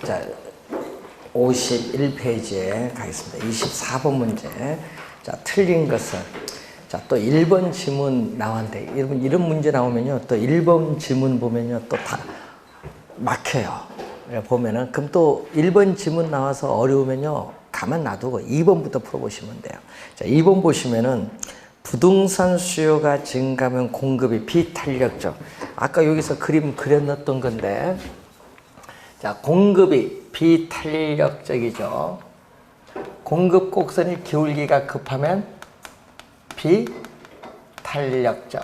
자, 51페이지에 가겠습니다. 24번 문제. 자, 틀린 것은. 자, 또 1번 지문 나왔는데, 여러분, 이런 문제 나오면요, 또 1번 지문 보면요, 또 다 막혀요. 보면은, 그럼 또 1번 지문 나와서 어려우면요, 가만 놔두고 2번부터 풀어보시면 돼요. 자, 2번 보시면은, 부동산 수요가 증가하면 공급이 비탄력적. 아까 여기서 그림 그려놨던 건데, 자, 공급이 비탄력적이죠. 공급 곡선이 기울기가 급하면 비탄력적.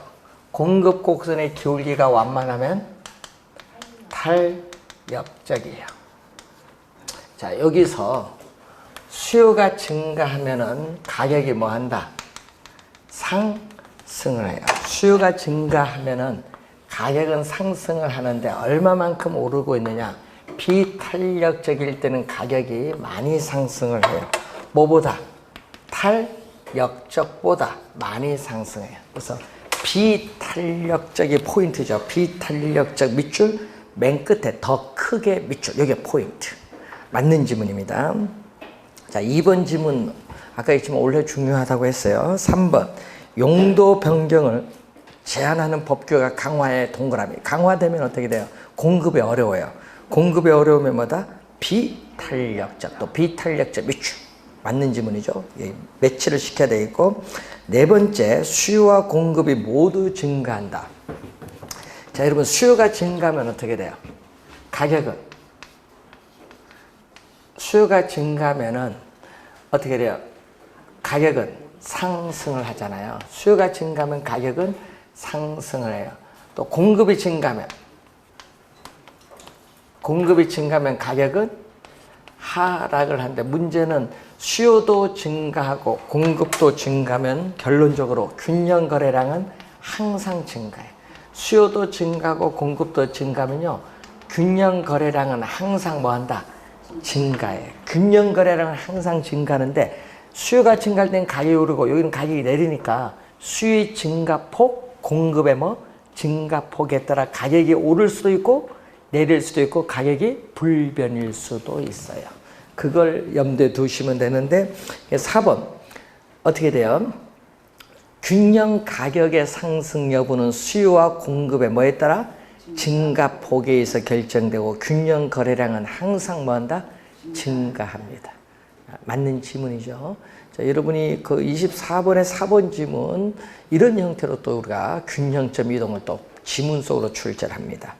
공급 곡선의 기울기가 완만하면 탄력적이에요. 자, 여기서 수요가 증가하면은 가격이 뭐 한다? 상승을 해요. 수요가 증가하면은 가격은 상승을 하는데 얼마만큼 오르고 있느냐? 비탄력적일 때는 가격이 많이 상승을 해요. 뭐보다? 탄력적보다 많이 상승해요. 그래서 비탄력적이 포인트죠. 비탄력적 밑줄 맨 끝에 더 크게 밑줄, 이게 포인트. 맞는 지문입니다. 자, 2번 지문 아까 했지만 원래 중요하다고 했어요. 3번 용도 변경을 제한하는 법규가 강화의 동그라미. 강화되면 어떻게 돼요? 공급이 어려워요. 공급이 어려우면 뭐다? 비탄력적, 또 비탄력적 밑줄. 맞는 지문이죠. 매치를 시켜야 되겠고, 네 번째, 수요와 공급이 모두 증가한다. 자, 여러분, 수요가 증가하면 어떻게 돼요? 가격은? 수요가 증가하면은 어떻게 돼요? 가격은 상승을 하잖아요. 수요가 증가하면 가격은 상승을 해요. 또 공급이 증가하면 가격은 하락을 하는데, 문제는 수요도 증가하고 공급도 증가하면 결론적으로 균형 거래량은 항상 증가해요. 수요도 증가하고 공급도 증가하면요, 균형 거래량은 항상 뭐 한다? 증가해. 균형 거래량은 항상 증가하는데, 수요가 증가할 때는 가격이 오르고 여기는 가격이 내리니까 수요의 증가폭, 공급의 뭐 증가폭에 따라 가격이 오를 수도 있고 내릴 수도 있고 가격이 불변일 수도 있어요. 그걸 염두에 두시면 되는데, 4번 어떻게 돼요? 균형 가격의 상승 여부는 수요와 공급의 뭐에 따라? 증가폭에 의해서 결정되고 균형 거래량은 항상 뭐한다? 증가합니다. 맞는 지문이죠. 자, 여러분이 그 24번의 4번 지문, 이런 형태로 또 우리가 균형점 이동을 또 지문 속으로 출제합니다.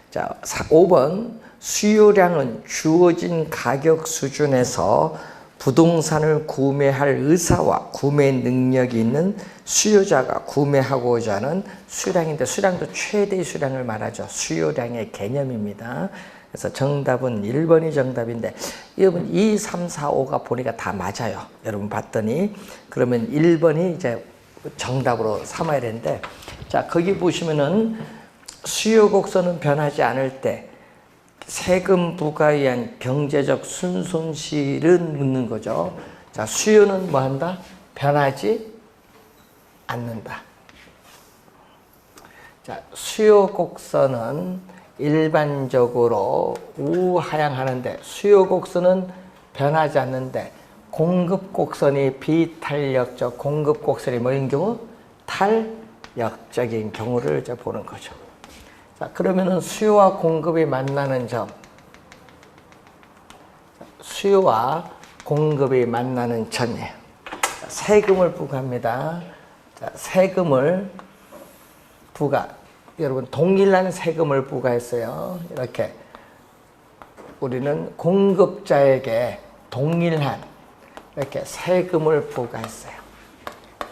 자, 5번 수요량은 주어진 가격 수준에서 부동산을 구매할 의사와 구매 능력이 있는 수요자가 구매하고자 하는 수량인데, 수량도 최대의 수량을 말하죠. 수요량의 개념입니다. 그래서 정답은 1번이 정답인데, 여러분 2, 3, 4, 5가 보니까 다 맞아요. 여러분 봤더니. 그러면 1번이 이제 정답으로 삼아야 되는데, 자, 거기 보시면은 수요 곡선은 변하지 않을 때 세금 부과에 의한 경제적 순손실은 묻는 거죠. 자, 수요는 뭐 한다? 변하지 않는다. 자, 수요 곡선은 일반적으로 우하향하는데, 수요 곡선은 변하지 않는데, 공급 곡선이 비탄력적, 공급 곡선이 뭐인 경우? 탄력적인 경우를 이제 보는 거죠. 자, 그러면은 수요와 공급이 만나는 점, 수요와 공급이 만나는 점이에요. 자, 세금을 부과합니다. 자, 세금을 부과. 여러분, 동일한 세금을 부과했어요. 이렇게 우리는 공급자에게 동일한 이렇게 세금을 부과했어요.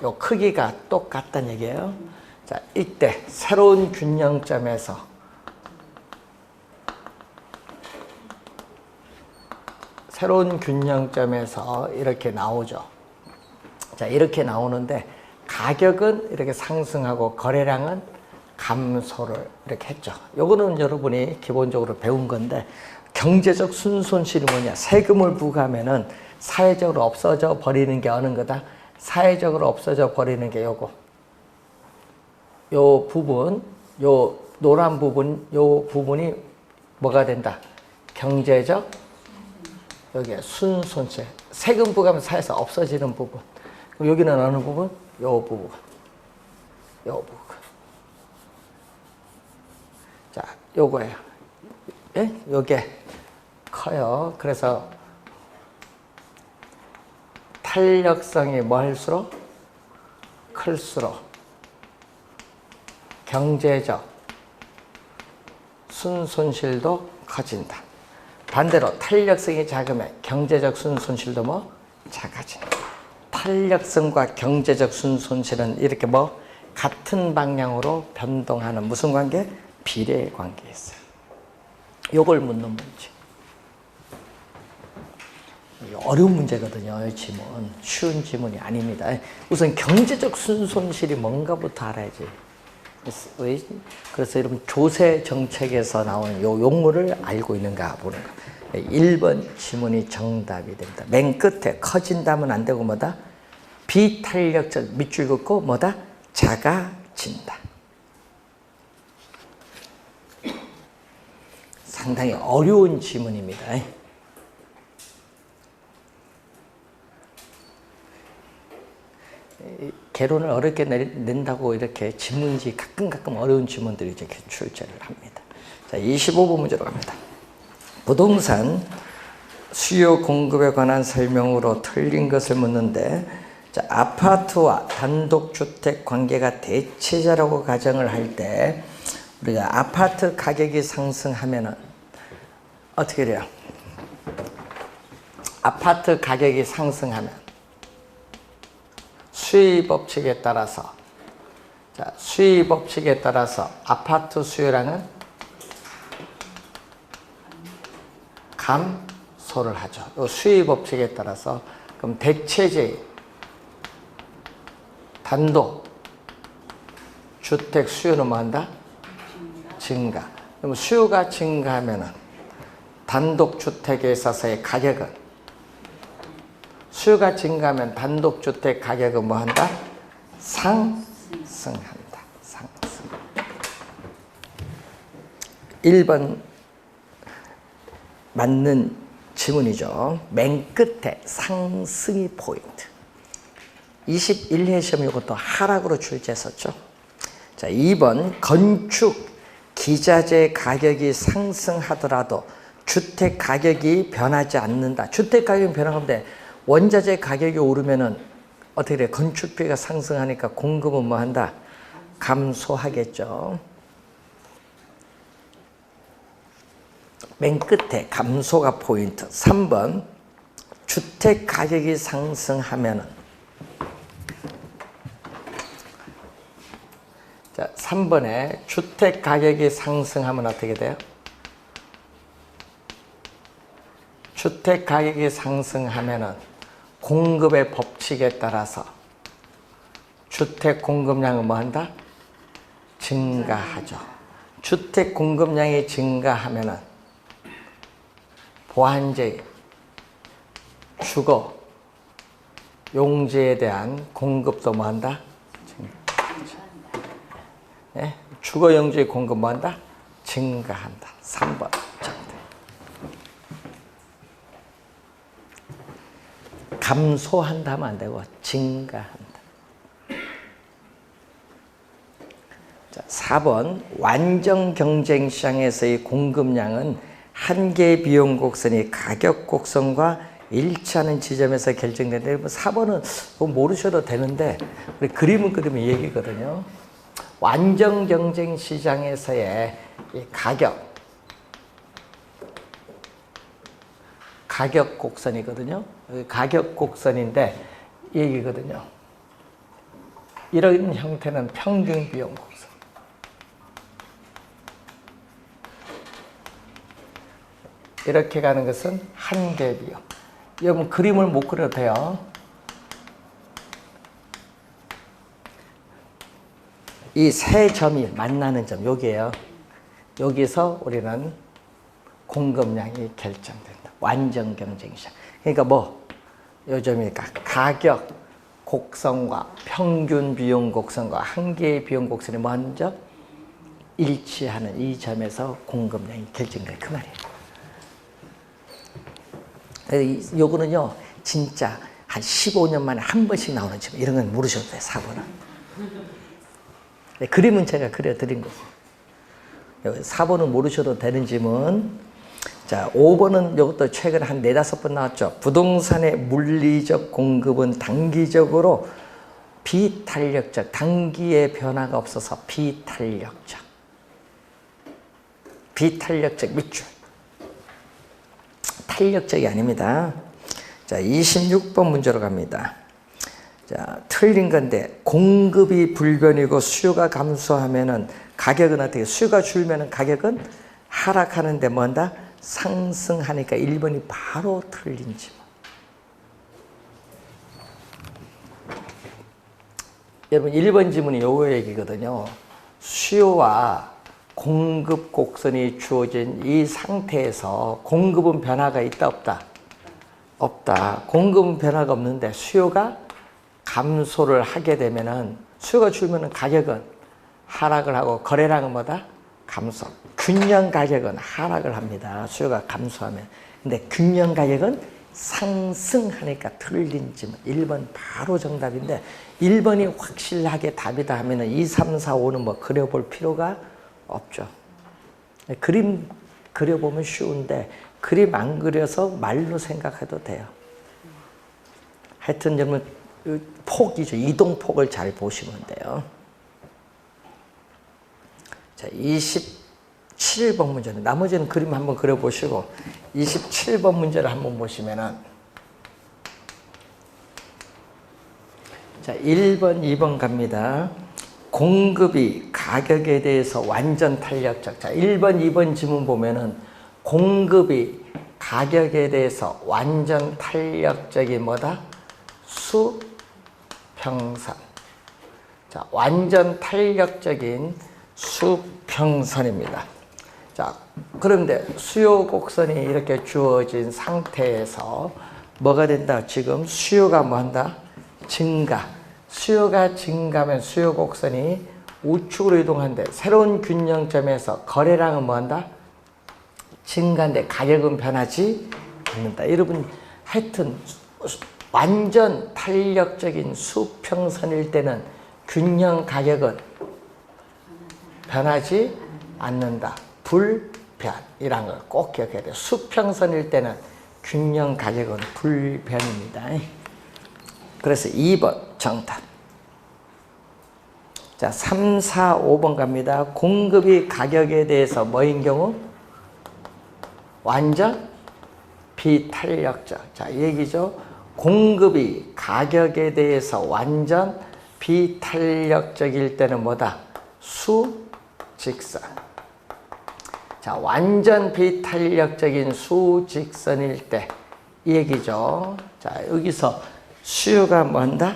요 크기가 똑같다는 얘기예요. 자, 이때 새로운 균형점에서 이렇게 나오죠. 자, 이렇게 나오는데 가격은 이렇게 상승하고 거래량은 감소를 이렇게 했죠. 요거는 여러분이 기본적으로 배운 건데, 경제적 순손실이 뭐냐? 세금을 부과하면은 사회적으로 없어져 버리는 게 어느 거다? 사회적으로 없어져 버리는 게 요거. 요 부분, 요 노란 부분, 요 부분이 뭐가 된다? 경제적, 여기에 순손실. 세금 부과하면 사회에서 없어지는 부분. 그럼 여기는 어느 부분? 요 부분. 요 부분. 자, 요거예요. 예? 요게 커요. 그래서 탄력성이 뭐 할수록? 클수록 경제적 순손실도 커진다. 반대로 탄력성이 작으면 경제적 순손실도 뭐? 작아진다. 탄력성과 경제적 순손실은 이렇게 뭐? 같은 방향으로 변동하는 무슨 관계? 비례 관계에 있어요. 요걸 묻는 문제. 어려운 문제거든요. 이 지문. 쉬운 지문이 아닙니다. 우선 경제적 순손실이 뭔가부터 알아야지. 그래서 여러분 조세 정책에서 나오는 요 용어를 알고 있는가 보는 거. 1번 지문이 정답이 됩니다. 맨 끝에 커진다면 안 되고 뭐다? 비탄력적 밑줄 긋고 뭐다? 작아진다. 상당히 어려운 지문입니다. 개론을 어렵게 낸다고 이렇게 지문지 가끔 어려운 지문들이 이제 출제를 합니다. 자, 25번 문제로 갑니다. 부동산 수요 공급에 관한 설명으로 틀린 것을 묻는데, 자, 아파트와 단독주택 관계가 대체자라고 가정을 할 때 우리가 아파트 가격이 상승하면은 어떻게 돼요? 아파트 가격이 상승하면 수의 법칙에 따라서, 자, 수의 법칙에 따라서 아파트 수요량은 감소를 하죠. 이 수의 법칙에 따라서. 그럼 대체제의 단독 주택 수요는 뭐 한다? 증가. 그럼 수요가 증가하면은 단독 주택에 있어서의 가격은, 수요가 증가하면 단독 주택 가격은 뭐 한다? 상승한다. 상승. 1번 맞는 지문이죠. 맨 끝에 상승이 포인트. 21회 시험에 이것도 하락으로 출제했었죠. 자, 2번 건축 기자재 가격이 상승하더라도 주택 가격이 변하지 않는다. 주택 가격이 변하는데 원자재 가격이 오르면은 어떻게 돼? 건축비가 상승하니까 공급은 뭐 한다? 감소하겠죠. 맨 끝에 감소가 포인트. 3번 주택 가격이 상승하면은, 자, 3번에 주택 가격이 상승하면 어떻게 돼요? 주택 가격이 상승하면은 공급의 법칙에 따라서 주택 공급량은 뭐 한다? 증가하죠. 주택 공급량이 증가하면은 보완제, 주거, 용지에 대한 공급도 뭐 한다? 네? 주거 용지의 공급 뭐 한다? 증가한다. 3번 정답. 감소한다 하면 안 되고 증가한다. 자, 4번 완전 경쟁 시장에서의 공급량은 한계 비용 곡선이 가격 곡선과 일치하는 지점에서 결정되는데, 4번은 모르셔도 되는데 우리 그림은 그리면 얘기거든요. 완전 경쟁 시장에서의 이 가격 곡선이거든요. 가격 곡선인데 이 얘기거든요. 이런 형태는 평균 비용 곡선. 이렇게 가는 것은 한계 비용. 여러분 그림을 못 그려도 돼요. 이 세 점이 만나는 점, 여기에요. 여기서 우리는 공급량이 결정된다. 완전 경쟁 시장. 그러니까 뭐 요점이니까 가격 곡선과 평균 비용 곡선과 한계 비용 곡선이 먼저 일치하는 이 점에서 공급량이 결정된다. 그 말이에요. 요거는요, 진짜 한 15년 만에 한 번씩 나오는 질문. 이런 건 모르셔도 돼요, 4번은. 네, 그림은 제가 그려드린 거고. 4번은 모르셔도 되는 질문. 자, 5번은 이것도 최근에 한 4-5번 나왔죠. 부동산의 물리적 공급은 단기적으로 비탄력적, 단기의 변화가 없어서 비탄력적. 비탄력적 밑줄. 탄력적이 아닙니다. 자, 26번 문제로 갑니다. 자, 틀린 건데, 공급이 불변이고 수요가 감소하면은 가격은 어떻게, 수요가 줄면은 가격은 하락하는데 뭔다? 상승하니까 1번이 바로 틀린 질문. 여러분, 1번 질문이 요 얘기거든요. 수요와 공급 곡선이 주어진 이 상태에서 공급은 변화가 있다 없다? 없다. 공급은 변화가 없는데 수요가 감소를 하게 되면은, 수요가 줄면은 가격은 하락을 하고 거래량은 뭐다? 감소. 균형 가격은 하락을 합니다. 수요가 감소하면. 근데 균형 가격은 상승하니까 틀린 질문. 1번 바로 정답인데, 1번이 확실하게 답이다 하면은 2, 3, 4, 5는 뭐 그려볼 필요가 없죠. 그림 그려보면 쉬운데, 그림 안 그려서 말로 생각해도 돼요. 하여튼 여러분, 폭이죠. 이동폭을 잘 보시면 돼요. 자, 27번 문제는, 나머지는 그림 한번 그려보시고 27번 문제를 한번 보시면은, 자, 1번, 2번 갑니다. 공급이 가격에 대해서 완전 탄력적. 자, 1번, 2번 지문 보면은 공급이 가격에 대해서 완전 탄력적인 뭐다? 수평선. 자, 완전 탄력적인 수평선입니다. 자, 그런데 수요 곡선이 이렇게 주어진 상태에서 뭐가 된다? 지금 수요가 뭐 한다? 증가. 수요가 증가하면 수요 곡선이 우측으로 이동하는데, 새로운 균형점에서 거래량은 뭐 한다? 증가인데 가격은 변하지 않는다. 여러분, 하여튼 완전 탄력적인 수평선일 때는 균형 가격은 변하지 않는다. 불변이라는 걸 꼭 기억해야 돼요. 수평선일 때는 균형 가격은 불변입니다. 그래서 2번 정답. 자, 3, 4, 5번 갑니다. 공급이 가격에 대해서 뭐인 경우? 완전 비탄력적. 자, 이 얘기죠. 공급이 가격에 대해서 완전 비탄력적일 때는 뭐다? 수직선. 자, 완전 비탄력적인 수직선일 때 이 얘기죠. 자, 여기서 수요가 뭔다?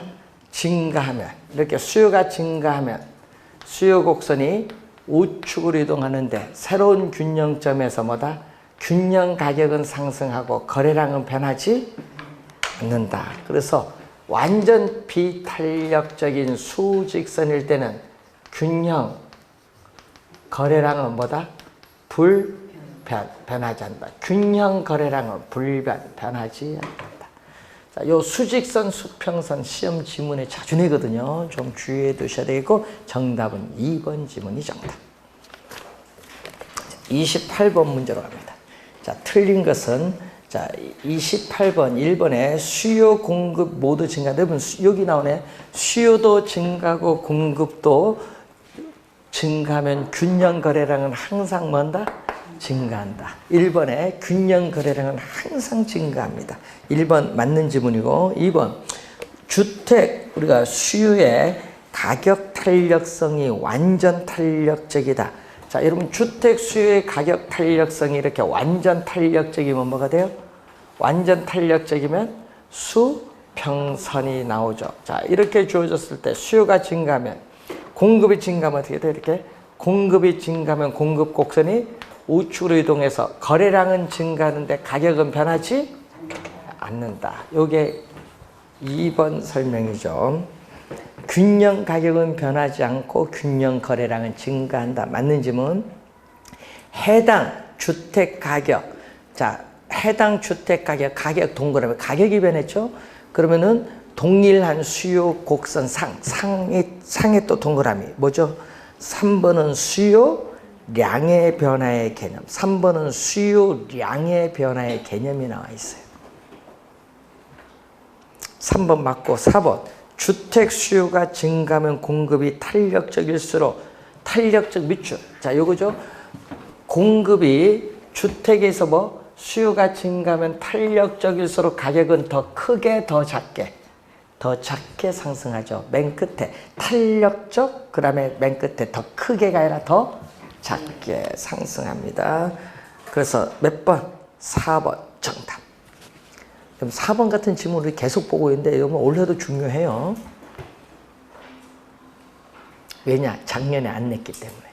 증가하면, 이렇게 수요가 증가하면 수요 곡선이 우측으로 이동하는데, 새로운 균형점에서 뭐다? 균형 가격은 상승하고 거래량은 변하지 않는다. 그래서 완전 비탄력적인 수직선일 때는 균형 거래량은 뭐다? 변하지 않는다. 균형 거래량은 변하지 않는다. 자, 요 수직선, 수평선 시험 지문에 자주 내거든요. 좀 주의해 두셔야 되겠고, 정답은 2번 지문이 정답. 28번 문제로 갑니다. 자, 틀린 것은, 자, 28번 1번에 수요 공급 모두 증가. 여러분, 여기 나오네. 수요도 증가하고 공급도 증가하면 균형 거래량은 항상 뭔다? 증가한다. 1번에 균형 거래량은 항상 증가합니다. 1번 맞는 지문이고, 2번 주택, 우리가 수요의 가격 탄력성이 완전 탄력적이다. 자, 여러분, 주택 수요의 가격 탄력성이 이렇게 완전 탄력적이면 뭐가 돼요? 완전 탄력적이면 수평선이 나오죠. 자, 이렇게 주어졌을 때 수요가 증가하면, 공급이 증가하면 어떻게 돼요? 이렇게 공급이 증가하면 공급 곡선이 우측으로 이동해서 거래량은 증가하는데 가격은 변하지 않는다. 요게 2번 설명이죠. 균형 가격은 변하지 않고 균형 거래량은 증가한다. 맞는 질문. 해당 주택 가격. 자, 해당 주택 가격 동그라미 가격이 변했죠. 그러면은 동일한 수요 곡선 상에 또 동그라미 뭐죠? 3번은 수요량의 변화의 개념. 3번은 수요량의 변화의 개념이 나와 있어요. 3번 맞고 4번 주택 수요가 증가하면 공급이 탄력적일수록 탄력적 밑줄. 자, 요거죠. 공급이 주택에서 뭐 수요가 증가하면 탄력적일수록 가격은 더 크게 더 작게 상승하죠. 맨 끝에 탄력적, 그다음에 맨 끝에 더 크게가 아니라 더 작게 상승합니다. 그래서 몇 번? 4번 정답. 그럼 4번 같은 질문을 계속 보고 있는데 이거 올해도 중요해요. 왜냐? 작년에 안 냈기 때문에.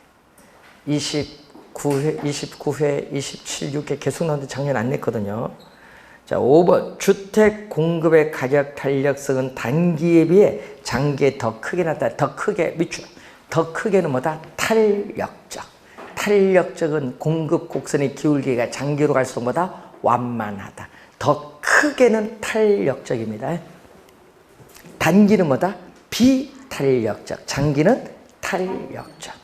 29회, 27, 6회 계속 나오는데 작년에 안 냈거든요. 자, 5번. 주택 공급의 가격 탄력성은 단기에 비해 장기에 더 크게 나타나. 더 크게 밑줄. 더 크게는 뭐다? 탄력적. 탄력적은 공급 곡선의 기울기가 장기로 갈수록 뭐다? 완만하다. 더 크게는 탄력적입니다. 단기는 뭐다? 비탄력적. 장기는 탄력적.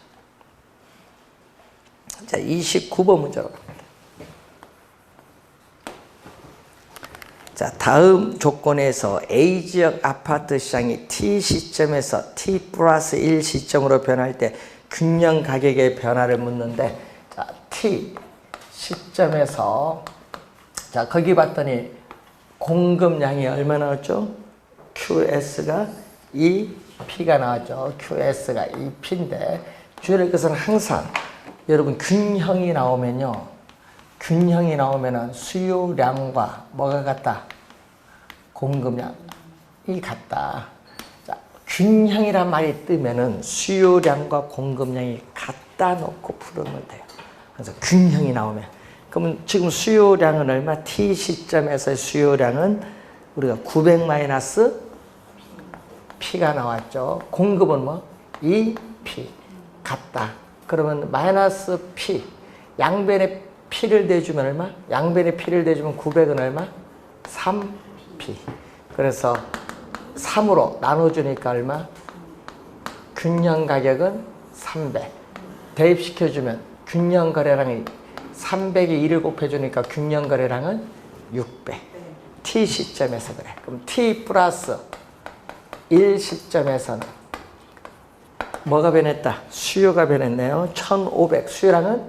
자, 29번 문제로 갑니다. 자, 다음 조건에서 A 지역 아파트 시장이 T 시점에서 T 플러스 1 시점으로 변할 때 균형 가격의 변화를 묻는데, 자, T 시점에서 자, 거기 봤더니 공급량이 얼마 나왔죠? QS가 2P가 나왔죠. QS가 2P인데 주의할 것은 항상 여러분 균형이 나오면요. 균형이 나오면은 수요량과 뭐가 같다? 공급량이 같다. 자, 균형이란 말이 뜨면은 수요량과 공급량이 같다 놓고 풀으면 돼요. 그래서 균형이 나오면. 그러면 지금 수요량은 얼마? T 시점에서의 수요량은 우리가 900 마이너스 P가 나왔죠. 공급은 뭐? 2P. 같다. 그러면 마이너스 P. 양변에 P를 대주면 얼마? 양변에 P를 대주면 900은 얼마? 3P. 그래서 3으로 나눠주니까 얼마? 균형 가격은 300. 대입시켜주면 균형 거래량이 300에 1을 곱해주니까 균형 거래량은 600. T 시점에서 그래. 그럼 T 플러스 1 시점에서는 뭐가 변했다? 수요가 변했네요. 1500. 수요량은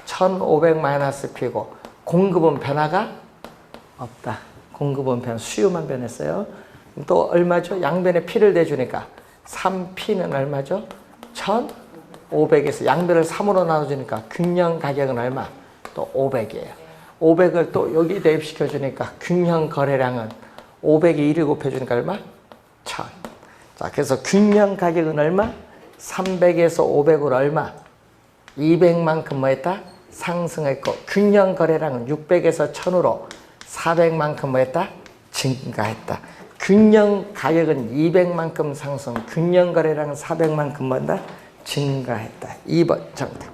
1500 마이너스 P고 공급은 변화가 없다. 공급은 수요만 변했어요. 또 얼마죠? 양변에 P를 대주니까 3P는 얼마죠? 1500에서 양변을 3으로 나눠주니까 균형 가격은 얼마? 또 500이에요. 500을 또 여기 대입시켜 주니까 균형 거래량은 500에 1을 곱해주니까 얼마? 1000. 자, 그래서 균형 가격은 얼마? 300에서 500으로 얼마? 200만큼 뭐 했다? 상승했고 균형 거래량은 600에서 1000으로 400만큼 뭐 했다? 증가했다. 균형 가격은 200만큼 상승, 균형 거래량은 400만큼 뭐다? 증가했다. 2번 정답.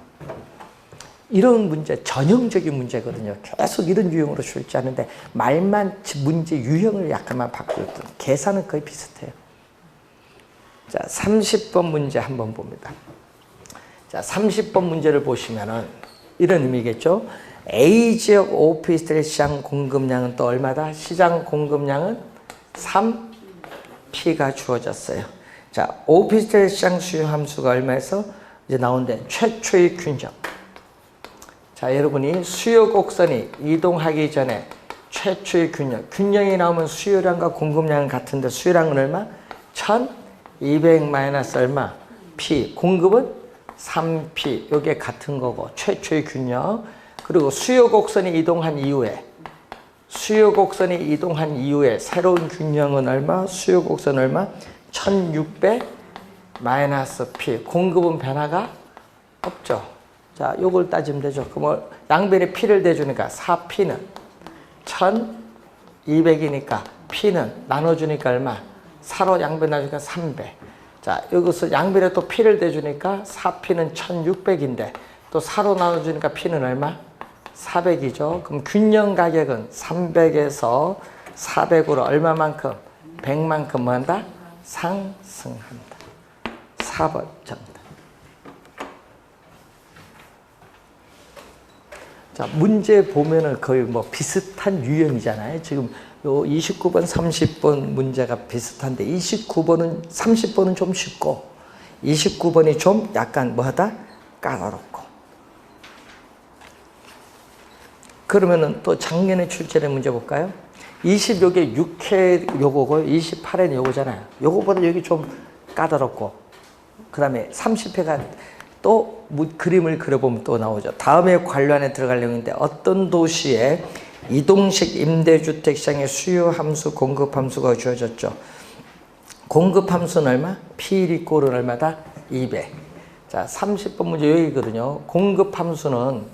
이런 문제 전형적인 문제거든요. 계속 이런 유형으로 출제하는데 말만 문제 유형을 약간만 바꾸거든. 계산은 거의 비슷해요. 자, 30번 문제 한번 봅니다. 자, 30번 문제를 보시면은 이런 의미겠죠. A 지역 오피스텔 시장 공급량은 또 얼마다? 시장 공급량은 3P가 주어졌어요. 자, 오피스텔 시장 수요 함수가 얼마에서 이제 나오는데 최초의 균형. 자, 여러분이 수요 곡선이 이동하기 전에 최초의 균형이 나오면 수요량과 공급량은 같은데 수요량은 얼마? 1200 마이너스 얼마? P. 공급은 3P. 요게 같은 거고 최초의 균형. 그리고 수요 곡선이 이동한 이후에 새로운 균형은 얼마? 수요 곡선 얼마? 1600 마이너스 P. 공급은 변화가 없죠. 자, 요걸 따지면 되죠. 그럼 양변에 P를 대주니까 4P는 1200이니까 P는 나눠주니까 얼마? 4로 양변 나누니까 300. 자, 여기서 양변에 또 P를 대주니까 4P는 1600인데 또 4로 나눠주니까 P는 얼마? 400이죠. 그럼 균형 가격은 300에서 400으로 얼마만큼? 100만큼 뭐 한다? 상승한다. 4번 정답. 자, 문제 보면은 거의 뭐 비슷한 유형이잖아요. 지금 요 29번, 30번 문제가 비슷한데 29번은 30번은 좀 쉽고 29번이 좀 약간 뭐하다? 까다롭고. 그러면은 또 작년에 출제된 문제 볼까요? 20요게 6회 요거고 28회는 요거잖아요. 요거보다 여기 좀 까다롭고 그 다음에 30회가 또 그림을 그려보면 또 나오죠. 다음에 관련에 들어갈 내용인데 어떤 도시에 이동식 임대주택 시장의 수요 함수, 공급 함수가 주어졌죠. 공급 함수는 얼마? P 이꼴은 얼마다? 200. 자, 30번 문제 여기거든요. 공급 함수는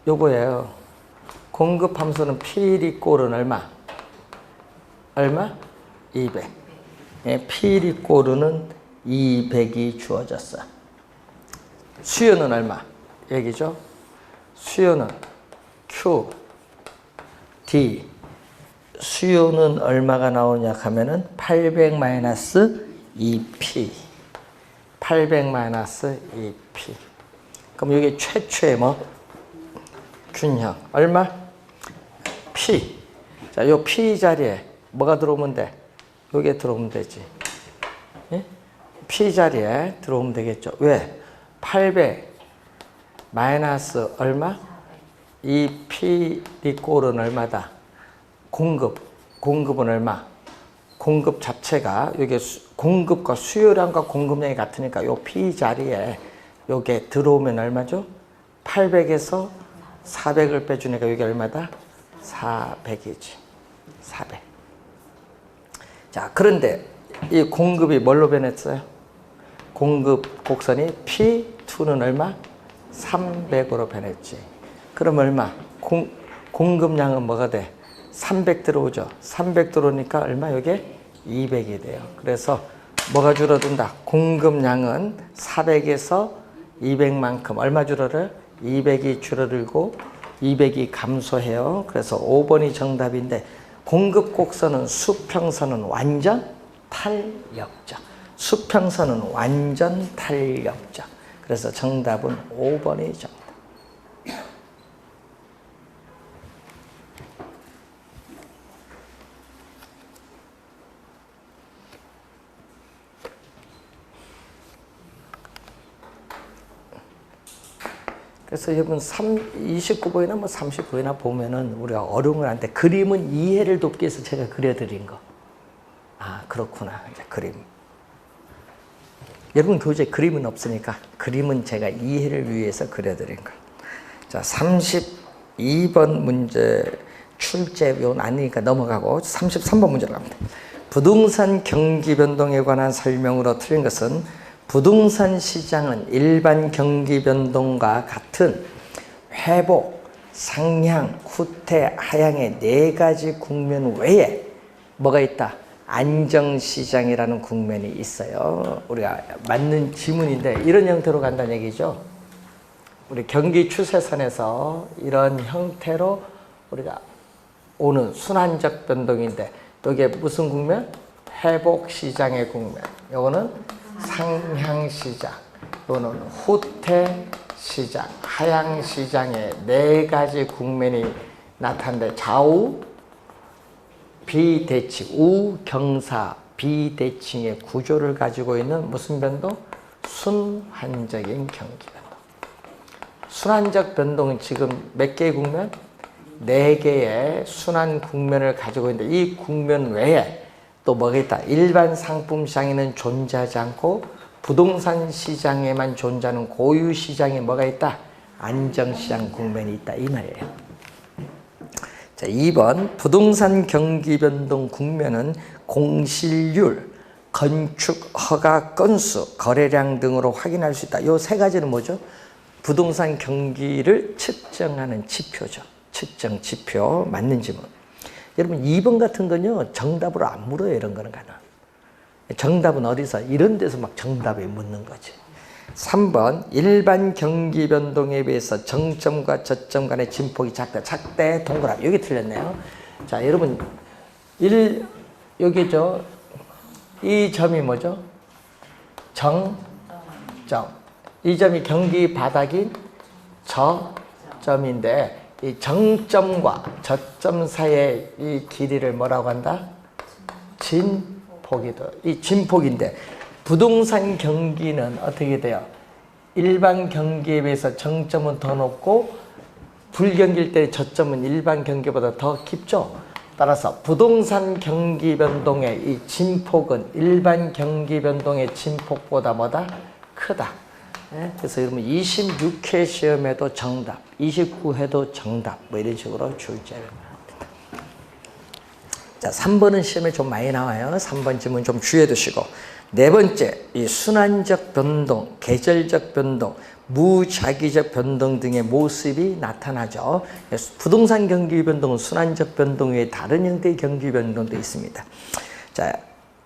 요거예요. 공급 함수는 P 이꼴은 얼마? 얼마? 200. 예, P 이꼴은 200이 주어졌어. 수요는 얼마? 얘기죠. 수요는 Q, D. 수요는 얼마가 나오냐 하면은 800 마이너스 2P. 800 마이너스 2P. 그럼 이게 최초의 뭐? 균형. 얼마? P. 자, 요 P 자리에 뭐가 들어오면 돼? 요게 들어오면 되지. 예? P 자리에 들어오면 되겠죠. 왜? 800 마이너스 얼마? 이 P 이꼴은 얼마다? 공급은 얼마? 공급 자체가 여기 공급과 수요량과 공급량이 같으니까 요 P 자리에 요게 들어오면 얼마죠? 800에서 400을 빼주니까 여기 얼마다? 400이지. 400. 자, 그런데 이 공급이 뭘로 변했어요? 공급 곡선이 P2는 얼마? 300으로 변했지. 그럼 얼마? 공급량은 뭐가 돼? 300 들어오죠. 300 들어오니까 얼마? 요게 200이 돼요. 그래서 뭐가 줄어든다? 공급량은 400에서 200만큼 얼마 줄어들어요? 200이 줄어들고 200이 감소해요. 그래서 5번이 정답인데 공급 곡선은 수평선은 완전 탄력적. 수평선은 완전 탄력적. 그래서 정답은 5번이 정답. 그래서 여러분 29번이나 뭐 30번이나 보면은 우리가 어려운 건 아닌데 그림은 이해를 돕기 위해서 제가 그려드린 거. 아, 그렇구나. 이제 그림. 여러분 교재에 그림은 없으니까 그림은 제가 이해를 위해서 그려드린 거. 자, 32번 문제 출제 요건 아니니까 넘어가고 33번 문제로 갑니다. 부동산 경기 변동에 관한 설명으로 틀린 것은 부동산 시장은 일반 경기 변동과 같은 회복, 상향, 후퇴, 하향의 네 가지 국면 외에 뭐가 있다? 안정시장이라는 국면이 있어요. 우리가 맞는 지문인데 이런 형태로 간다는 얘기죠. 우리 경기 추세선에서 이런 형태로 우리가 오는 순환적 변동인데 이게 무슨 국면? 회복시장의 국면. 요거는 상향시장, 또는 후퇴시장, 하향시장의 네 가지 국면이 나타나는데 좌우 비대칭, 우경사 비대칭의 구조를 가지고 있는 무슨 변동? 순환적인 경기 변동. 순환적 변동은 지금 몇 개의 국면? 4개의 순환 국면을 가지고 있는데 이 국면 외에 또 뭐가 있다? 일반 상품 시장에는 존재하지 않고 부동산 시장에만 존재하는 고유 시장에 뭐가 있다? 안정시장 국면이 있다 이 말이에요. 자, 2번 부동산 경기 변동 국면은 공실률, 건축 허가 건수, 거래량 등으로 확인할 수 있다. 이 세 가지는 뭐죠? 부동산 경기를 측정하는 지표죠. 측정 지표 맞는 지문. 여러분 2번 같은 건요 정답으로 안 물어요. 이런 거는 가능. 정답은 어디서? 이런 데서 막 정답이 묻는 거지. 3번 일반 경기 변동에 비해서 정점과 저점 간의 진폭이 작다. 작대 동그라미. 여기 틀렸네요. 자, 여러분 여기죠. 이 점이 뭐죠? 정점. 이 점이 경기 바닥인 저점인데 이 정점과 저점 사이의 이 길이를 뭐라고 한다? 진폭이다. 이 진폭인데 부동산 경기는 어떻게 돼요? 일반 경기에 비해서 정점은 더 높고 불경기일 때 저점은 일반 경기보다 더 깊죠. 따라서 부동산 경기 변동의 이 진폭은 일반 경기 변동의 진폭보다 뭐다? 크다. 그래서 여러분 26회 시험에도 정답, 29회도 정답 뭐 이런 식으로 출제를 합니다. 자, 3번은 시험에 좀 많이 나와요. 3번 질문 좀 주의해 두시고. 네 번째, 이 순환적 변동, 계절적 변동, 무작위적 변동 등의 모습이 나타나죠. 부동산 경기 변동은 순환적 변동 외에 다른 형태의 경기 변동도 있습니다. 자,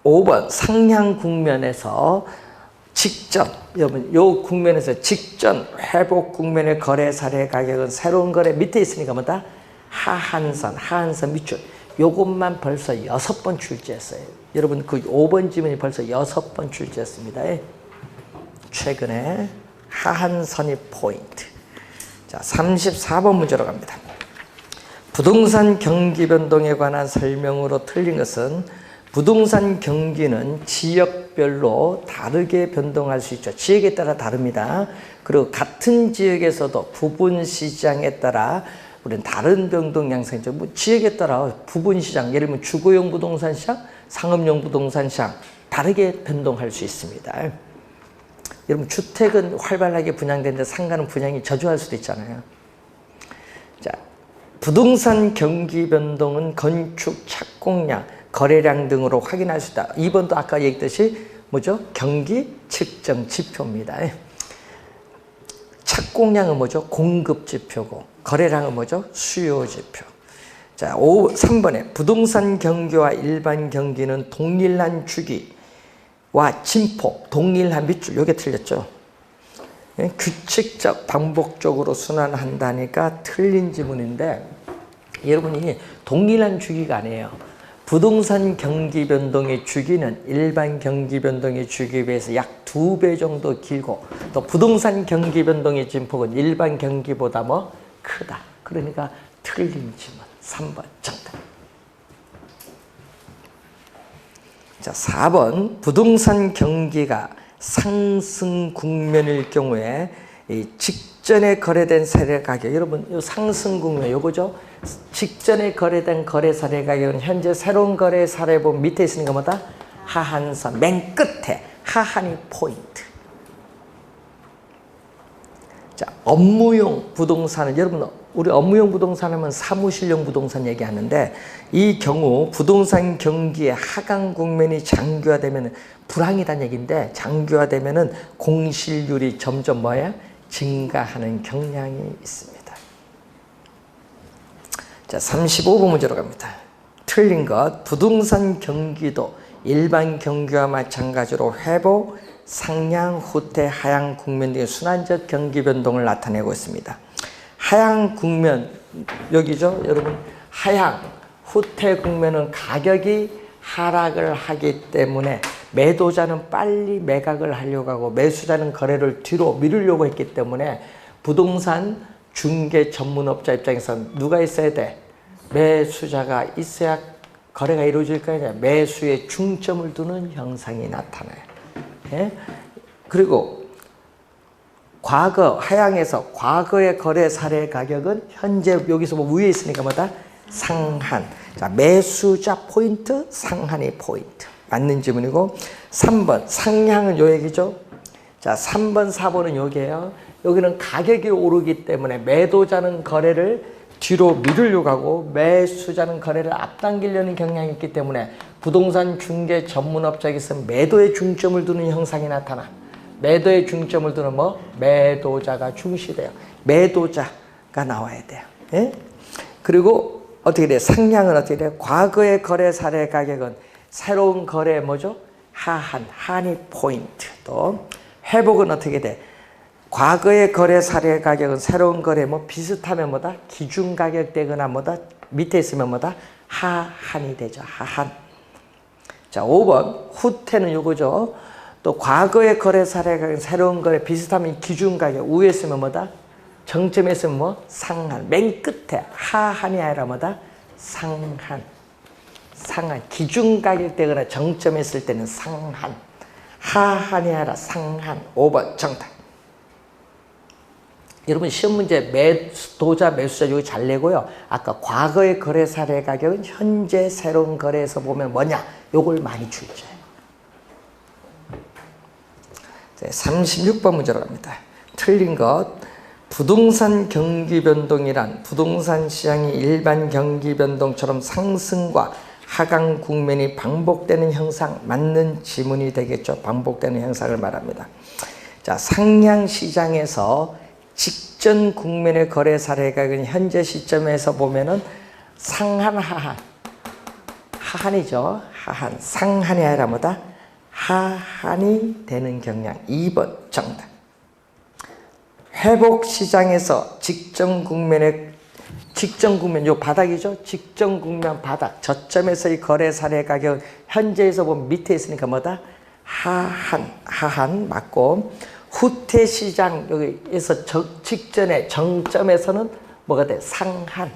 5번 상향 국면에서 직전, 여러분 요 국면에서 직전 회복 국면의 거래 사례 가격은 새로운 거래 밑에 있으니까 뭐다? 하한선 밑줄. 요것만 벌써 6번 출제했어요. 여러분 그 5번 지문이 벌써 6번 출제했습니다. 최근에 하한선이 포인트. 자, 34번 문제로 갑니다. 부동산 경기 변동에 관한 설명으로 틀린 것은 부동산 경기는 지역별로 다르게 변동할 수 있죠. 지역에 따라 다릅니다. 그리고 같은 지역에서도 부분 시장에 따라 우리는 다른 변동 양상이죠. 뭐 지역에 따라 부분 시장, 예를 들면 주거용 부동산 시장, 상업용 부동산 시장 다르게 변동할 수 있습니다. 여러분 주택은 활발하게 분양되는데 상가는 분양이 저조할 수도 있잖아요. 자, 부동산 경기 변동은 건축 착공량, 거래량 등으로 확인할 수 있다. 2번도 아까 얘기했듯이 뭐죠? 경기 측정 지표입니다. 착공량은 뭐죠? 공급 지표고 거래량은 뭐죠? 수요 지표. 자, 3번에 부동산 경기와 일반 경기는 동일한 주기와 진폭, 동일한 밑줄. 요게 틀렸죠. 규칙적, 반복적으로 순환한다니까 틀린 지문인데 여러분이 동일한 주기가 아니에요. 부동산 경기 변동의 주기는 일반 경기 변동의 주기에 비해서 약 2배 정도 길고 또 부동산 경기 변동의 진폭은 일반 경기보다 뭐 크다. 그러니까 틀린 지문 3번 정답. 자, 4번 부동산 경기가 상승 국면일 경우에 이 직전에 거래된 사례 가격, 여러분 이 상승 국면 요거죠. 직전에 거래된 거래 사례 가격은 현재 새로운 거래 사례본 밑에 있으니까 뭐다? 하한선 맨 끝에 하한이 포인트. 자, 업무용 부동산은 여러분 우리 업무용 부동산 하면 사무실용 부동산 얘기하는데 이 경우 부동산 경기의 하강 국면이 장기화되면 불황이란 얘기인데 장기화되면은 공실률이 점점 뭐야? 증가하는 경향이 있습니다. 자, 35번 문제로 갑니다. 틀린 것. 부동산 경기도 일반 경기와 마찬가지로 회복, 상향, 후퇴, 하향 국면 등의 순환적 경기 변동을 나타내고 있습니다. 하향 국면 여기죠. 여러분 하향, 후퇴 국면은 가격이 하락을 하기 때문에 매도자는 빨리 매각을 하려고 하고 매수자는 거래를 뒤로 미루려고 했기 때문에 부동산 중개 전문업자 입장에서는 누가 있어야 돼? 매수자가 있어야 거래가 이루어질 거 아니냐. 매수에 중점을 두는 현상이 나타나요. 예? 그리고 과거 하향에서 과거의 거래 사례 가격은 현재 여기서 뭐 위에 있으니까 뭐다? 상한. 자, 매수자 포인트, 상한이 포인트. 맞는 질문이고 3번 상향은 요 얘기죠. 자, 3번, 4번은 요게요. 여기는 가격이 오르기 때문에 매도자는 거래를 뒤로 미루려고 하고 매수자는 거래를 앞당기려는 경향이 있기 때문에 부동산 중개 전문업자에서 매도에 중점을 두는 형상이 나타나. 매도에 중점을 두는 뭐? 매도자가 중시돼요. 매도자가 나와야 돼요. 예? 그리고 어떻게 돼요? 상향은 어떻게 돼요? 과거의 거래 사례 가격은 새로운 거래 뭐죠? 하한, 한이 포인트. 또 회복은 어떻게 돼? 과거의 거래 사례 가격은 새로운 거래 뭐 비슷하면 뭐다? 기준 가격 되거나 뭐다? 밑에 있으면 뭐다? 하한이 되죠. 하한. 자, 5번. 후퇴는 요거죠. 또 과거의 거래 사례 가격은 새로운 거래 비슷하면 기준 가격. 위에 있으면 뭐다? 정점에 있으면 뭐? 상한. 맨 끝에 하한이 아니라 뭐다? 상한. 상한. 기준 가격 되거나 정점에 있을 때는 상한. 하한이 아니라 상한. 5번 정답. 여러분 시험 문제 매도자 매수자 여기 잘 내고요. 아까 과거의 거래 사례 가격은 현재 새로운 거래에서 보면 뭐냐? 요걸 많이 출제해요. 36번 문제로 갑니다. 틀린 것. 부동산 경기 변동이란 부동산 시장이 일반 경기 변동처럼 상승과 하강 국면이 반복되는 형상 맞는 지문이 되겠죠. 반복되는 형상을 말합니다. 자, 상향 시장에서 직전 국면의 거래 사례 가격은 현재 시점에서 보면은 상한 하한. 하한이죠. 하한. 상한이 아니라 뭐다? 하한이 되는 경향. 2번 정답. 회복 시장에서 직전 국면 요 바닥이죠. 직전 국면 바닥. 저점에서의 거래 사례 가격은 현재에서 보면 밑에 있으니까 뭐다? 하한 맞고, 후퇴 시장 여기에서 직전에 정점에서는 뭐가 돼? 상한.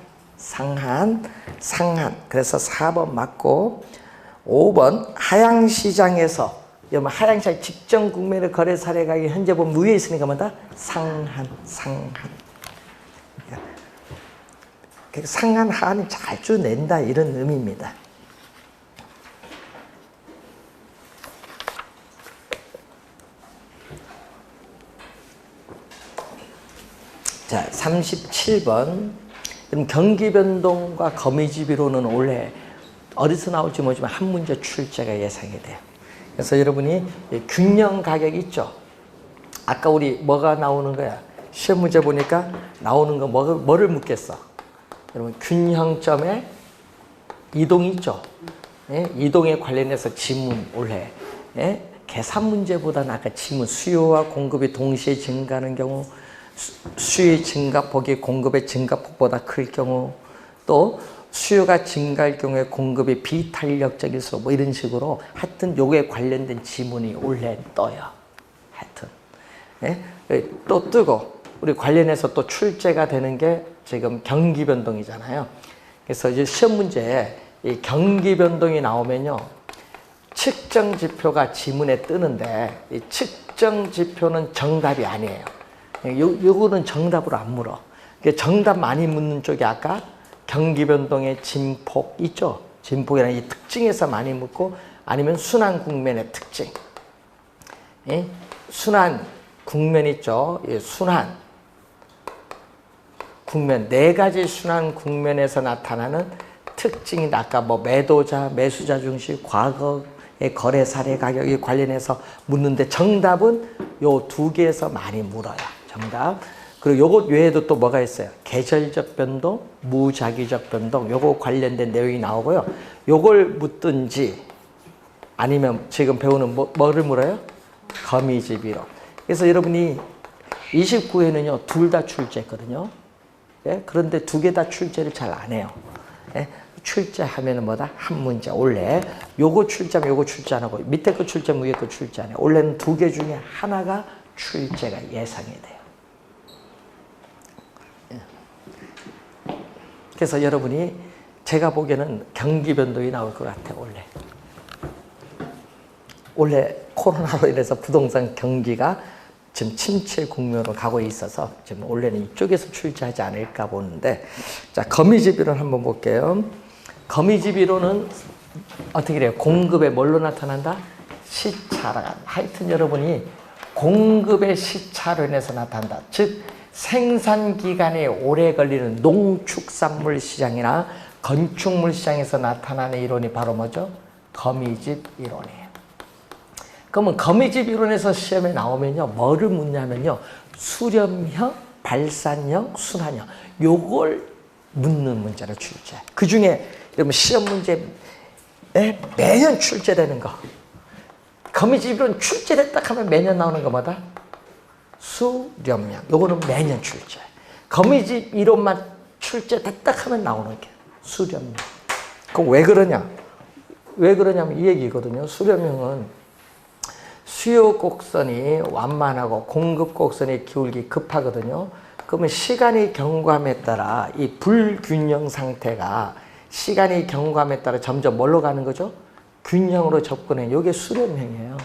그래서 4번 맞고, 5번 하향 시장에서 여러분 하향 시장 직전 국면의 거래 사례 가격이 현재 보면 위에 있으니까 뭐다? 상한. 상한 하한이 자주 낸다 이런 의미입니다. 자, 37번. 그럼 경기 변동과 거미집 이론은 원래 어디서 나올지 모르지만 한 문제 출제가 예상이 돼요. 그래서 여러분이 균형 가격 있죠? 아까 우리 뭐가 나오는 거야? 시험 문제 보니까 나오는 거 뭐를 묻겠어? 여러분 균형점에 이동이 있죠? 예? 이동에 관련해서 지문 올해 예? 계산 문제보다는 아까 지문 수요와 공급이 동시에 증가하는 경우, 수요의 증가폭이 공급의 증가폭보다 클 경우, 또 수요가 증가할 경우에 공급이 비탄력적일수록 뭐 이런 식으로 하여튼 요거에 관련된 지문이 올해 떠요. 하여튼 예? 또 뜨고 우리 관련해서 또 출제가 되는 게 지금 경기 변동이잖아요. 그래서 이제 시험 문제에 이 경기 변동이 나오면요, 측정 지표가 지문에 뜨는데 이 측정 지표는 정답이 아니에요. 요거는 정답으로 안 물어. 정답 많이 묻는 쪽이 아까 경기 변동의 진폭 있죠? 진폭이라는 이 특징에서 많이 묻고, 아니면 순환 국면의 특징. 예? 순환 국면 있죠? 예, 순환 국면, 네 가지 순환 국면에서 나타나는 특징이 아까 뭐 매도자, 매수자 중심, 과거의 거래 사례 가격에 관련해서 묻는데 정답은 요 두 개에서 많이 물어요. 정답. 그리고 요것 외에도 또 뭐가 있어요? 계절적 변동, 무작위적 변동, 요거 관련된 내용이 나오고요. 요걸 묻든지 아니면 지금 배우는 뭐를 물어요? 거미집 이론. 그래서 여러분이 29회는요, 둘 다 출제했거든요. 예? 그런데 두 개 다 출제를 잘 안 해요. 예? 출제하면은 뭐다? 한 문제. 원래 요거 출제하면 요거 출제 안 하고 밑에 거 출제하면 위에 거 출제 안 해요. 원래는 두 개 중에 하나가 출제가 예상이 돼요. 그래서 여러분이 제가 보기에는 경기 변동이 나올 것 같아요. 원래 코로나로 인해서 부동산 경기가 지금 침체 국면으로 가고 있어서 지금 원래는 이쪽에서 출제하지 않을까 보는데, 자, 거미집 이론 한번 볼게요. 거미집 이론은 어떻게 돼요? 공급에 뭘로 나타난다? 시차라. 하여튼 여러분이 공급의 시차로 인해서 나타난다. 즉 생산 기간이 오래 걸리는 농축산물 시장이나 건축물 시장에서 나타나는 이론이 바로 뭐죠? 거미집 이론이에요. 그러면 거미집 이론에서 시험에 나오면요, 뭐를 묻냐면요, 수렴형, 발산형, 순환형, 요걸 묻는 문제를 출제. 그 중에 여러분 시험 문제에 매년 출제되는 거, 거미집 이론 출제됐다 하면 매년 나오는 거마다 수렴명. 요거는 매년 출제. 거미집 이론만 출제됐다 하면 나오는 게 수렴명. 그럼 왜 그러냐? 왜 그러냐면 이 얘기거든요. 수렴명은 수요 곡선이 완만하고 공급 곡선의 기울기 급하거든요. 그러면 시간이 경과함에 따라 이 불균형 상태가 시간이 경과함에 따라 점점 뭘로 가는 거죠? 균형으로 접근해. 이게 수렴형이에요.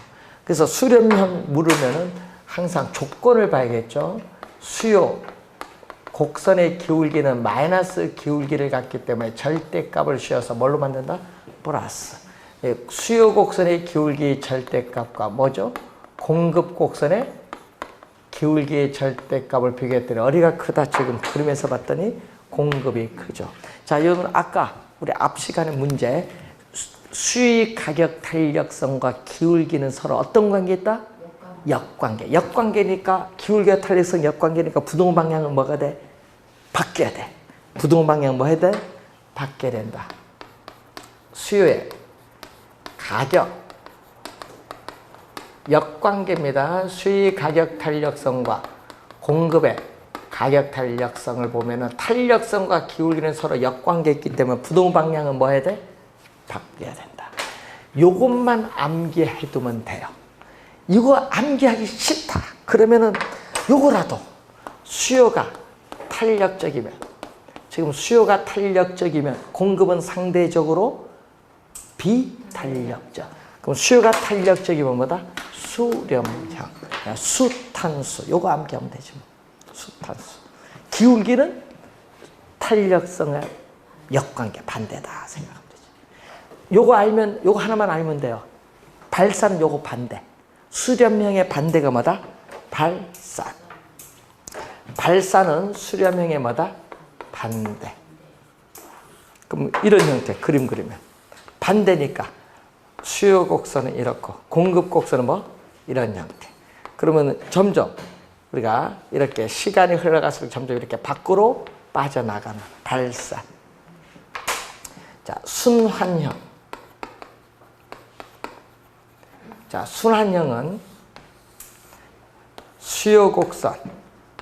그래서 수렴형 물으면은 항상 조건을 봐야겠죠. 수요 곡선의 기울기는 마이너스 기울기를 갖기 때문에 절대값을 씌워서 뭘로 만든다? 플러스. 수요 곡선의 기울기 절대값과 뭐죠? 공급 곡선의 기울기의 절대값을 비교했더니 어디가 크다? 지금 그림에서 봤더니 공급이 크죠. 자, 이건 아까 우리 앞 시간의 문제 수위 가격 탄력성과 기울기는 서로 어떤 관계 있다? 역관계. 역관계니까 기울기와 탄력성 역관계니까 부동 방향은 뭐가 돼? 바뀌어야 돼. 부동 방향 뭐 해야 돼? 바뀌어야 된다. 수요의 가격 역관계입니다. 수위 가격 탄력성과 공급의 가격 탄력성을 보면은 탄력성과 기울기는 서로 역관계 있기 때문에 부동 방향은 뭐 해야 돼? 바뀌어야 된다. 요것만 암기해 두면 돼요. 이거 암기하기 싫다. 그러면은 요거라도 수요가 탄력적이면 지금 수요가 탄력적이면 공급은 상대적으로 비탄력적. 그럼 수요가 탄력적이면 뭐다? 수렴형. 수탄수. 요거 암기하면 되지. 수탄수. 기울기는 탄력성의 역관계 반대다 생각하면 되지. 요거 알면 요거 하나만 알면 돼요. 발산은 요거 반대. 수렴형의 반대가 뭐다? 발산. 발산은 수렴형의 뭐다? 반대. 그럼 이런 형태 그림 그리면 반대니까 수요 곡선은 이렇고 공급 곡선은 뭐? 이런 형태. 그러면 점점 우리가 이렇게 시간이 흘러갈수록 점점 이렇게 밖으로 빠져나가는 발산. 자, 순환형. 자, 순환형은 수요 곡선,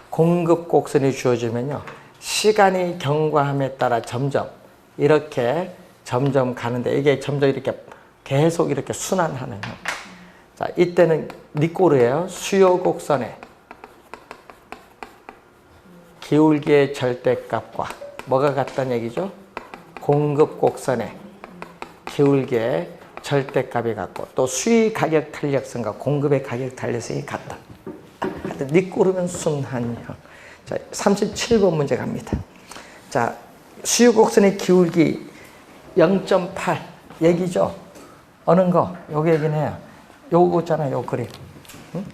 공급 곡선이 주어지면요. 시간이 경과함에 따라 점점 이렇게 점점 가는데 이게 점점 이렇게 계속 이렇게 순환하는 형. 자, 이때는 니꼬르예요. 수요 곡선의 기울기의 절대값과 뭐가 같다는 얘기죠? 공급 곡선의 기울기의 절대값이 같고 또 수위 가격 탄력성과 공급의 가격 탄력성이 같다. 니꼬르면 순환형. 자, 37번 문제 갑니다. 자, 수요 곡선의 기울기 0.8 얘기죠? 어느 거? 요거 얘기네요. 요거 있잖아요. 요 그림. 응?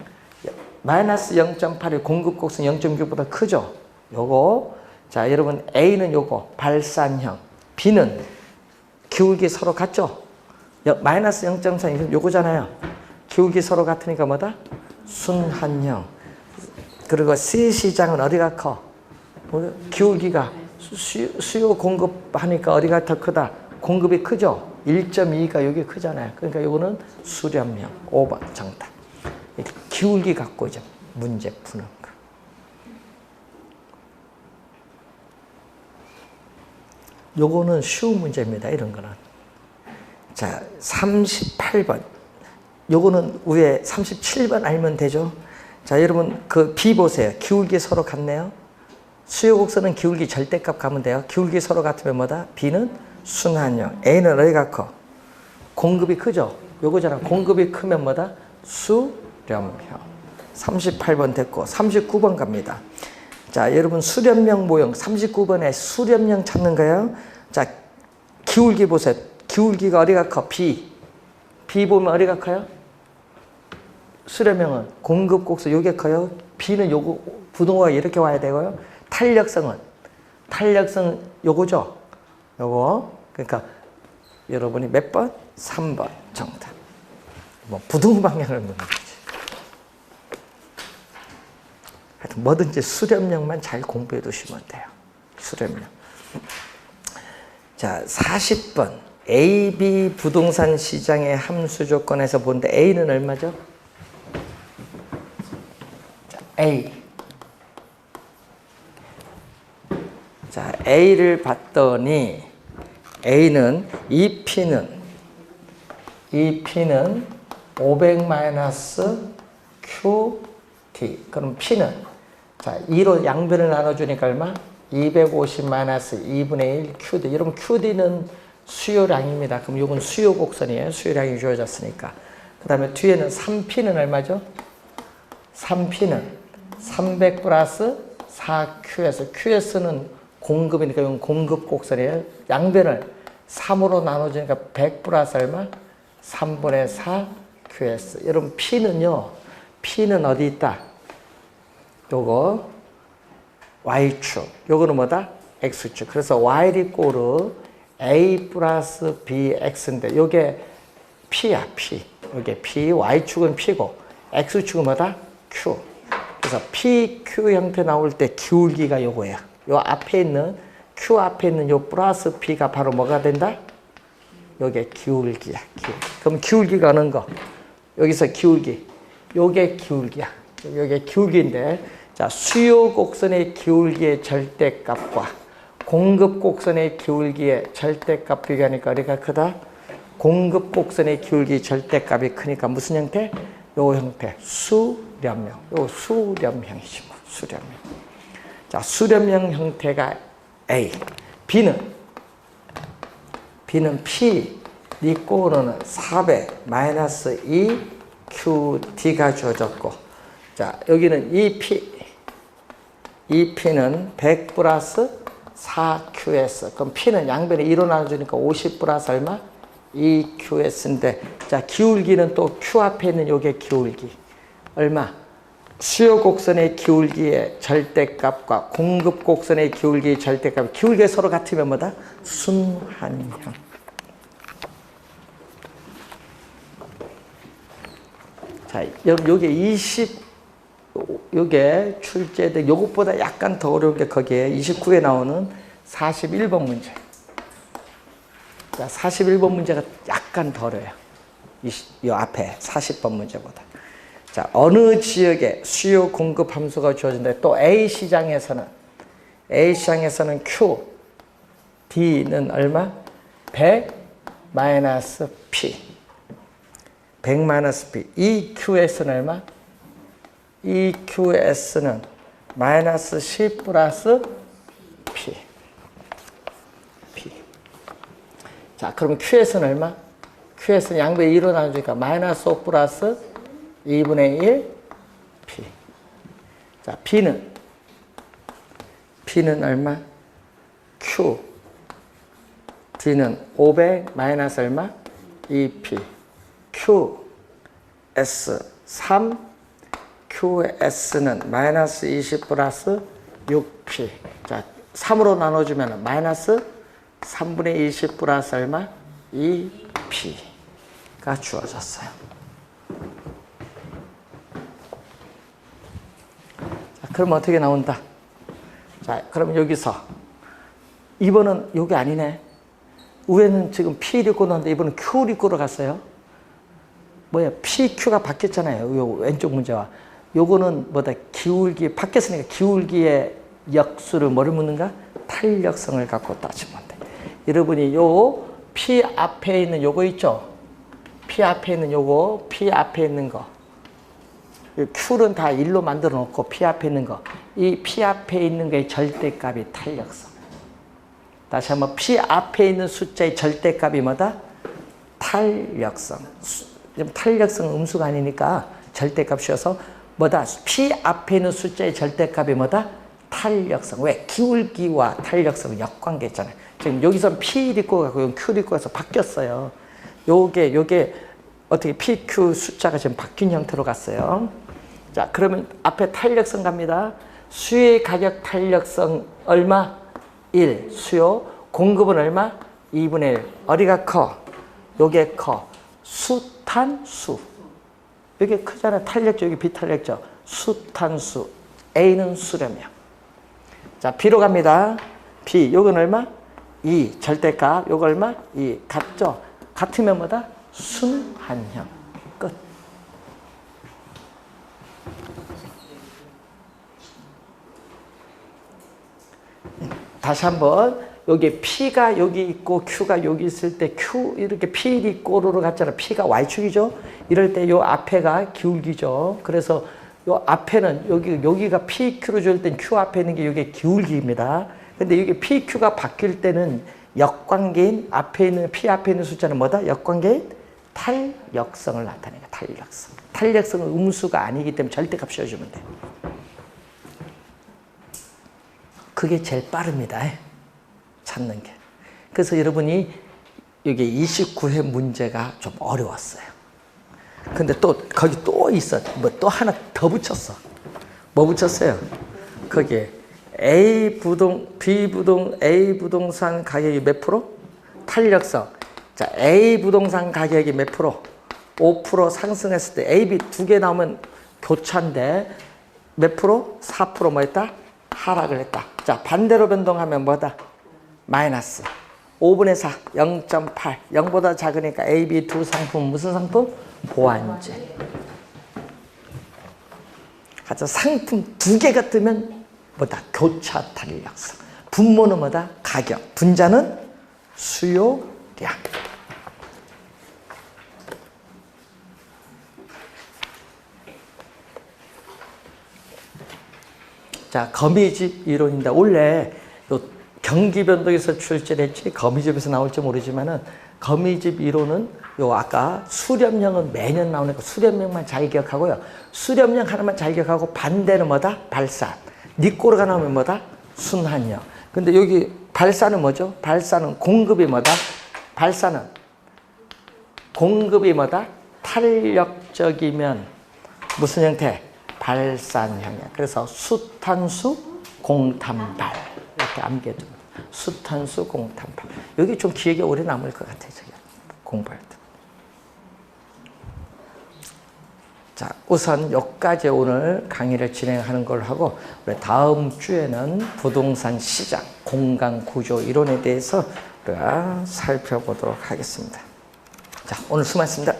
마이너스 0.8이 공급 곡선 0.6보다 크죠? 요거. 자, 여러분 A는 요거 발산형. B는 기울기 서로 같죠? 마이너스 0.4 요거잖아요. 기울기 서로 같으니까 뭐다? 순환형. 그리고 C 시장은 어디가 커? 기울기가 수요 공급하니까 어디가 더 크다? 공급이 크죠? 1.2가 여기 크잖아요. 그러니까 이거는 수렴형 5번 정답. 기울기 갖고 이제 문제 푸는 거. 요거는 쉬운 문제입니다. 이런 거는. 자, 38번. 요거는 위에 37번 알면 되죠? 자, 여러분 그 B 보세요. 기울기 서로 같네요. 수요 곡선은 기울기 절대값 가면 돼요. 기울기 서로 같으면 뭐다? B는 순환형. A는 어디가 커? 공급이 크죠? 요거잖아. 공급이 크면 뭐다? 수렴형. 38번 됐고 39번 갑니다. 자, 여러분 수렴형 모형 39번에 수렴형 찾는 거예요. 자, 기울기 보세요. 기울기가 어디가 커? B. B 보면 어디가 커요? 수렴형은 공급 곡선 요게 커요. B는 요거 부동호가 이렇게 와야 되고요. 탄력성은 요거죠. 요거. 그러니까 여러분이 몇 번? 3번 정답. 뭐 부동 방향을 묻는 거지. 하여튼 뭐든지 수렴형만 잘 공부해 두시면 돼요. 수렴형. 자, 40번. A, B 부동산 시장의 함수 조건에서 보는데 A는 얼마죠? 자, A. 자, A를 봤더니 A는 이 P는 500-QT. 그럼 P는 자 2로 양변을 나눠주니까 얼마? 250-2분의 1 QD. 여러분 QD는 수요량입니다. 그럼 이건 수요 곡선이에요. 수요량이 주어졌으니까. 그 다음에 뒤에는 3P는 얼마죠? 3P는 300 플러스 4QS. QS는 공급이니까 이건 공급 곡선이에요. 양변을 3으로 나눠주니까 100 플러스 얼마? 3분의 4 QS. 여러분 P는요. P는 어디 있다? 요거 Y축. 요거는 뭐다? X축. 그래서 Y 이꼬르 A 플러스 BX인데 요게 P야. P. 요게 P. Y축은 P고 X축은 뭐다? Q. 그래서 PQ 형태 나올 때 기울기가 요거예요. 요 앞에 있는 Q 앞에 있는 요 플러스 P가 바로 뭐가 된다? 요게 기울기야. 기울기. 그럼 기울기가 어느 거? 여기서 기울기. 요게 기울기야. 요게 기울기인데 자 수요 곡선의 기울기의 절대값과 공급 곡선의 기울기의 절대값 비교하니까 어디가 크다? 공급 곡선의 기울기 절대값이 크니까 무슨 형태? 요 형태. 수렴형. 요 수렴형이지 뭐. 수렴형. 자 수렴형 형태가 A. B는 P 니꼬르는 400-2 QD가 주어졌고 자 여기는 이 P는 100 플러스 4QS. 그럼 P는 양변에 2로 나눠주니까 50 플러스 얼마? 2QS인데 자 기울기는 또 Q 앞에 있는 요게 기울기 얼마? 수요 곡선의 기울기의 절대값과 공급 곡선의 기울기의 절대값. 기울기가 서로 같으면 뭐다? 순환형. 자, 요게 요게 출제된 요것보다 약간 더 어려운 게 거기에 29에 나오는 41번 문제. 자, 41번 문제가 약간 더 어려워요. 요 앞에 40번 문제보다. 자, 어느 지역에 수요 공급 함수가 주어진다. 또 A시장에서는 Q, D는 얼마? 100 마이너스 P. 100 마이너스 P. EQS는 얼마? EQS는 마이너스 10 플러스 P. 자, 그럼 QS는 얼마? QS는 양변 2로 나눠주니까 마이너스 5 플러스 2분의 1 P. 자, P는 얼마? Q. D는 500 마이너스 얼마? 2P. Q. S 3. QS는 마이너스 20 플러스 6P. 자, 3으로 나눠주면 마이너스 3분의 20 플러스 얼마? 2P가 주어졌어요. 그럼 어떻게 나온다? 자, 그럼 여기서 2번은 여기 아니네. 위에는 지금 P 리꼬 나왔는데 이번은 Q 리꼬로 갔어요. 뭐야? PQ가 바뀌었잖아요. 요 왼쪽 문제와. 요거는 뭐다? 기울기 바뀌었으니까 기울기의 역수를 뭐를 묻는가? 탄력성을 갖고 따지면 돼. 여러분이 요 P 앞에 있는 요거 있죠? P 앞에 있는 요거, P 앞에 있는 거. Q는 다 1로 만들어 놓고 P 앞에 있는 거. 이 P 앞에 있는 거의 절대값이 탄력성. 다시 한번 P 앞에 있는 숫자의 절대값이 뭐다? 탄력성. 탄력성은 음수가 아니니까 절대값 씌워서 뭐다? P 앞에 있는 숫자의 절대값이 뭐다? 탄력성. 왜? 기울기와 탄력성은 역관계 있잖아요. 지금 여기서 P 리꼬가 갖고 Q 리꼬에서 바뀌었어요. 요게 어떻게 PQ 숫자가 지금 바뀐 형태로 갔어요. 자, 그러면 앞에 탄력성 갑니다. 수요의 가격 탄력성 얼마? 1. 수요. 공급은 얼마? 2분의 1. 어디가 커? 요게 커. 수탄수. 여기 크잖아. 탄력적, 여기 비탄력적. 수탄수. A는 수렴형. 자, B로 갑니다. B. 요건 얼마? 이 절대값 요거 얼마? 이 같죠? 같으면 뭐다? 순한형. 끝. 다시 한번 여기 P가 여기 있고 Q가 여기 있을 때 Q 이렇게 P 있고 로로 갔잖아. P가 Y축이죠. 이럴 때 요 앞에가 기울기죠. 그래서 요 앞에는 여기가 PQ로 줄 땐 Q 앞에 있는 게 이게 기울기입니다. 근데 이게 PQ가 바뀔 때는 역관계인 앞에 있는 P 앞에 있는 숫자는 뭐다? 역관계인 탄력성을 나타내요. 탄력성. 탄력성은 음수가 아니기 때문에 절대값 씌워주면 돼. 그게 제일 빠릅니다. 찾는 게. 그래서 여러분이 여기 29회 문제가 좀 어려웠어요. 근데 또 거기 또 있어. 뭐 또 하나 더 붙였어. 뭐 붙였어요? 거기에 A 부동산 가격이 몇 프로? 탄력성. 자, A 부동산 가격이 몇 프로? 5% 상승했을 때 A, B 두 개 나오면 교차인데 몇 프로? 4% 뭐였다? 하락을 했다. 자, 반대로 변동하면 뭐다? 마이너스 5분의 4, 0.8. 0보다 작으니까 A, B 두 상품 무슨 상품? 보완제. 하여튼 상품 두 개가 뜨면 뭐다? 교차 탄력성. 분모는 뭐다? 가격. 분자는 수요량. 자, 거미집 이론입니다. 원래 경기 변동에서 출제됐지 거미집에서 나올지 모르지만은 거미집 이론은 요 아까 수렴형은 매년 나오니까 수렴형만 잘 기억하고요. 수렴형 하나만 잘 기억하고 반대는 뭐다? 발산. 니꼬르가 나오면 뭐다? 순환형. 근데 여기 발산은 뭐죠? 발산은 공급이 뭐다? 발산은 공급이 뭐다? 탄력적이면 무슨 형태? 발산형이야. 그래서 수탄수 공탄발 이렇게 암기해둡니다. 수탄수 공탄발. 여기 좀 기억이 오래 남을 것 같아요. 저기 공부할 때. 자, 우선 여기까지 오늘 강의를 진행하는 걸로 하고 우리 다음 주에는 부동산 시장 공간 구조 이론에 대해서 우리가 살펴보도록 하겠습니다. 자, 오늘 수고하셨습니다.